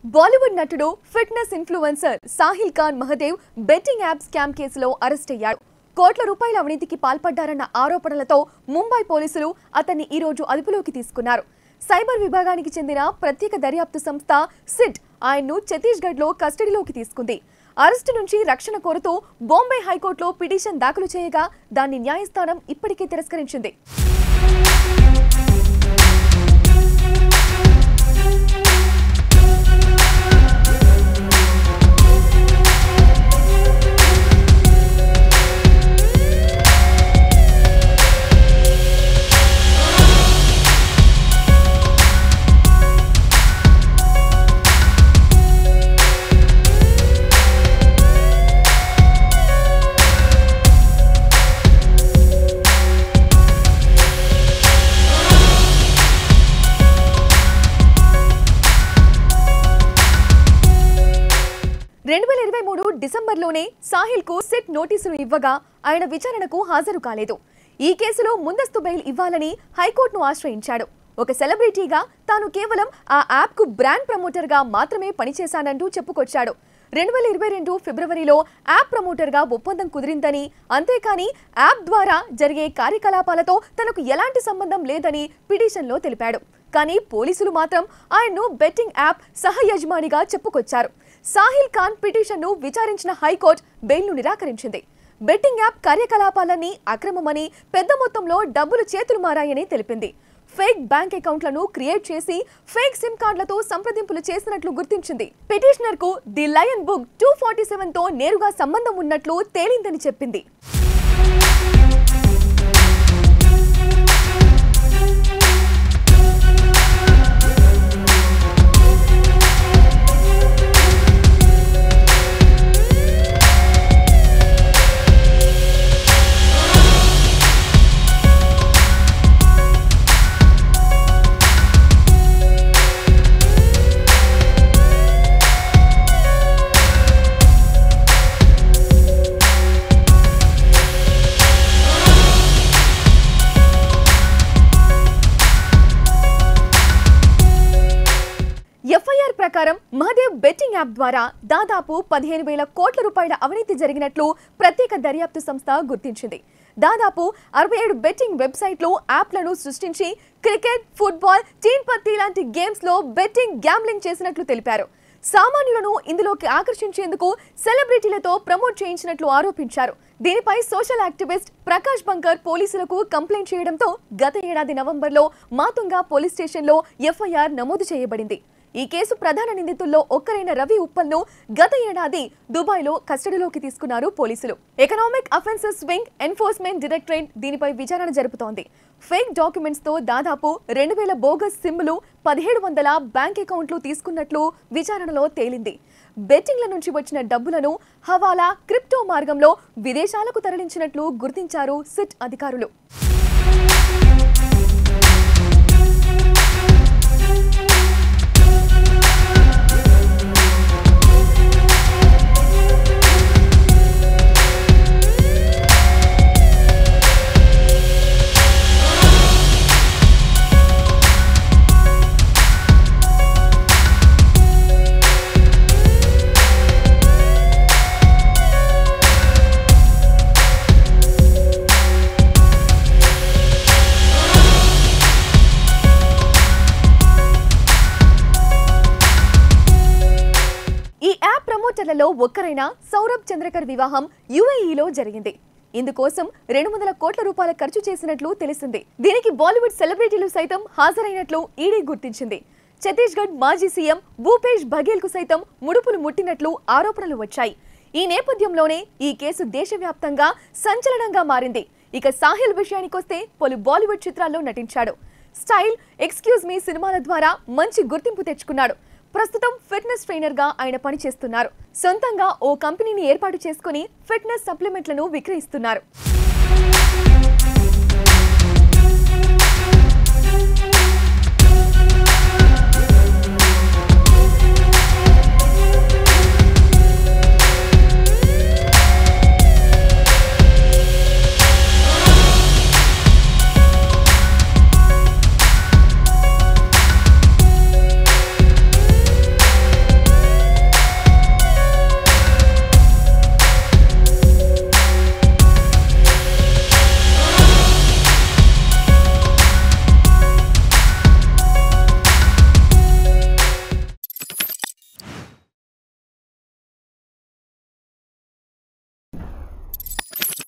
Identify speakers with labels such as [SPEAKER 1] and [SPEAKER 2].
[SPEAKER 1] బాలీవుడ్ నటుడు fitness influencer Sahil Khan Mahadev betting app scam కేసులో arrest అయ్యాడు. కోట్ల రూపాయల అవినీతికి పాల్పడ్డారన్న ఆరోపణలతో ముంబై పోలీసులు అతన్ని ఈ రోజు అదుపులోకి తీసుకున్నారు. సైబర్ విభాగానికి చెందిన ప్రత్యేక దర్యాప్తు సంస్థ సిట్ ఆయన్ను ఛత్తీస్గఢ్లో కస్టడీలోకి తీసుకుంది. అరెస్టు నుంచి రక్షణ కోరుతూ బాంబే హైకోర్టులో పిటిషన్ దాఖలు చేయగా దాన్ని న్యాయస్థానం ఇప్పటికే తిరస్కరించింది. డిసెంబర్లోనే సాహిల్ కు సిట్ నోటీసులు ఇవ్వగా ఆయన విచారణకు హాజరు కాలేదు. ఈ కేసులో ముందస్తు బెయిల్ ఇవ్వాలని హైకోర్టును ఆశ్రయించాడు. ఒక సెలబ్రిటీగా తాను కేవలం ఆ యాప్ కు బ్రాండ్ ప్రమోటర్ గా మాత్రమే పనిచేశానంటూ చెప్పుకొచ్చాడు. 2022 ఫిబ్రవరిలో యాప్ ప్రమోటర్ గా ఒప్పందం కుదిరిందని, అంతేకాని యాప్ ద్వారా జరిగే కార్యకలాపాలతో తనకు ఎలాంటి సంబంధం లేదని పిటిషన్లో తెలిపాడు. కానీ పోలీసులు మాత్రం ఆయన్ను బెట్టింగ్ యాప్ సహ యజమానిగా చెప్పుకొచ్చారు. సాహిల్ ఖాన్ పిటిషన్ను విచారించిన హైకోర్టు బెయిల్ను నిరాకరించింది. బెట్టింగ్ యాప్ కార్యకలాపాలన్నీ అక్రమమని, పెద్ద మొత్తంలో డబ్బులు చేతులు మారాయని తెలిపింది. ఫేక్ బ్యాంక్ అకౌంట్లను క్రియేట్ చేసి ఫేక్ సిమ్ కార్డులతో సంప్రదింపులు చేసినట్లు గుర్తించింది. పిటిషనర్ కు ది లయన్ బుక్ 247 తో నేరుగా సంబంధం ఉన్నట్లు తేలిందని చెప్పింది. ఎఫ్ఐఆర్ ప్రకారం మహదేవ్ బెట్టింగ్ యాప్ ద్వారా దాదాపు 15,000 కోట్ల రూపాయల అవినీతి జరిగినట్లు ప్రత్యేక దర్యాప్తు సంస్థ గుర్తించింది. దాదాపు 67 బెట్టింగ్ వెబ్సైట్లు, యాప్లను సృష్టించి క్రికెట్, ఫుట్బాల్, టీన్ పత్తి లాంటి గేమ్స్ లో బెట్టింగ్, గ్యాంబ్లింగ్ చేసినట్లు తెలిపారు. సామాన్యులను ఇందులోకి ఆకర్షించేందుకు సెలబ్రిటీలతో ప్రమోట్ చేయించినట్లు ఆరోపించారు. దీనిపై సోషల్ యాక్టివిస్ట్ ప్రకాష్ బంకర్ పోలీసులకు కంప్లైంట్ చేయడంతో గత ఏడాది నవంబర్లో మాతుంగా పోలీస్ స్టేషన్లో ఎఫ్ఐఆర్ నమోదు చేయబడింది. ఈ కేసు ప్రధాన నిందితుల్లో ఒక్కరైన రవి ఉప్పల్ను గత ఏడాది దుబాయ్లో కస్టడీలోకి తీసుకున్నారు పోలీసులు. Economic offences wing enforcement directorate దీనిపై విచారణ జరుపుతోంది. ఫేక్ డాక్యుమెంట్స్ తో దాదాపు 2,000 బోగస్ సిమ్లు, 1,700 బ్యాంక్ అకౌంట్లు తీసుకున్నట్లు విచారణలో తేలింది. బెట్టింగ్ల నుంచి వచ్చిన డబ్బులను హవాలా, క్రిప్టో మార్గంలో విదేశాలకు తరలించినట్లు గుర్తించారు సిట్ అధికారులు. ప్రమోటర్లలో ఒక్కరైన సౌరభ్ చంద్రకర్ వివాహం యుఏఈలో జరిగింది. ఇందుకోసం 200 కోట్ల రూపాయల ఖర్చు చేసినట్లు తెలిసింది. దీనికి బాలీవుడ్ సెలబ్రిటీలు సైతం హాజరైనట్లు ఈడీ గుర్తించింది. ఛత్తీస్గఢ్ మాజీ సీఎం భూపేష్ బఘేల్ కు సైతం ముడుపులు ముట్టినట్లు ఆరోపణలు వచ్చాయి. ఈ నేపథ్యంలోనే ఈ కేసు దేశవ్యాప్తంగా సంచలనంగా మారింది. ఇక సాహిల్ విషయానికొస్తే పలు బాలీవుడ్ చిత్రాల్లో నటించాడు. స్టైల్, ఎక్స్క్యూజ్ మీ సినిమాల ద్వారా మంచి గుర్తింపు తెచ్చుకున్నాడు. ప్రస్తుతం ఫిట్నెస్ ట్రైనర్ గా ఆయన పనిచేస్తున్నారు. సొంతంగా ఓ కంపెనీని ఏర్పాటు చేసుకుని ఫిట్నెస్ సప్లిమెంట్లను విక్రయిస్తున్నారు.